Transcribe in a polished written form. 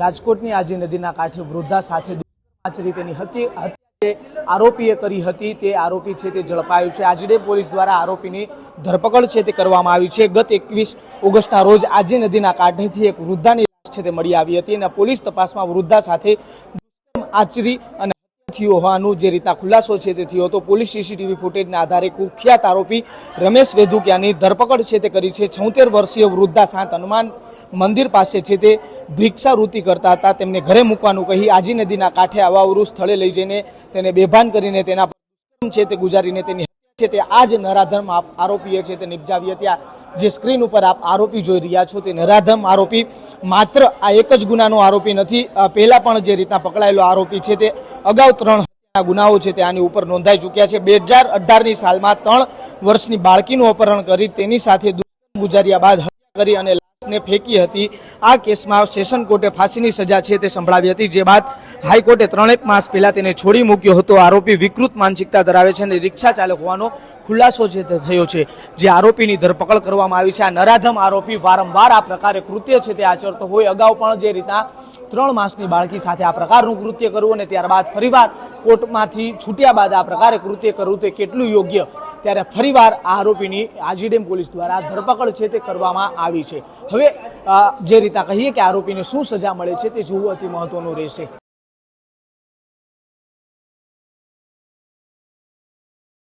રાજકોટની આજી નદીના કાંઠે વૃદ્ધા સાથે આચરી તેની હત્યા આરોપીએ કરી હતી તે આરોપી છે તે ઝડપાયો છે। આજીડેમ પોલીસ દ્વારા આરોપીની ધરપકડ છે તે કરવામાં આવી છે। ગત 21 ઓગસ્ટના રોજ આજી નદીના કાંઠેથી એક વૃદ્ધાની લાશ છે તે મળી આવી હતી અને પોલીસ તપાસમાં વૃદ્ધા સાથે આચરી અને હોવાનું જે રીતના ખુલાસો છે તે થયો હતો। પોલીસ સીસીટીવી ફૂટેજના આધારે કુખ્યાત આરોપી રમેશ વેદુકિયાની ધરપકડ છે તે કરી છે। 76 વર્ષીય વૃદ્ધા સાંત હનુમાન મંદિર પાસે છે તે ભિક્ષાવૃત્તિ કરતા હતા। તેમને ઘરે મૂકવાનું કહી આજી નદીના કાંઠે અવાવરું સ્થળે લઈ જઈને તેને બેભાન કરીને તેના પર છે તે ગુજારીને તેની છે તે આ જ નરાધમ આરોપીએ છે તે નિપજાવી હતી। જે સ્ક્રીન ઉપર આપ આરોપી જોઈ રહ્યા છો તે નરાધમ આરોપી માત્ર આ એક જ ગુનાનો આરોપી નથી। પહેલા પણ જે રીતના પકડાયેલો આરોપી છે તે અગાઉ 3 હત્યાના ગુનાઓ છે તે આની ઉપર નોંધાઈ ચૂક્યા છે। 2018ની સાલમાં 3 વર્ષની બાળકીનું અપહરણ કરી તેની સાથે દુષ્કર્મ ગુજાર્યા બાદ હત્યા કરી અને લાશને ફેંકી હતી। આ કેસમાં સેશન કોર્ટે ફાંસીની સજા છે તે સંભળાવી હતી, જે બાદ હાઈકોર્ટે 3 માસ પહેલા તેને છોડી મૂક્યો હતો। આરોપી વિકૃત માનસિકતા ધરાવે છે અને રિક્ષા ચાલક હોવાનો ખુલાસો છે તે થયો છે। જે આરોપીની ધરપકડ કરવામાં આવી છે। આ નરાધમ આરોપી વારંવાર આ પ્રકારે કૃત્ય છે તે આચરતો હોય। અગાઉ પણ જે રીતના 3 માસની બાળકી સાથે આ પ્રકારનું કૃત્ય કરવું અને ત્યારબાદ ફરીવાર કોર્ટમાંથી છૂટ્યા બાદ આ પ્રકારે કૃત્ય કરવું તે કેટલું યોગ્ય, ત્યારે ફરીવાર આ આરોપીની આજીડેમ પોલીસ દ્વારા ધરપકડ છે તે કરવામાં આવી છે। હવે જે રીતના કહીએ કે આરોપીને શું સજા મળે છે તે જોવું અતિ મહત્વનું રહેશે।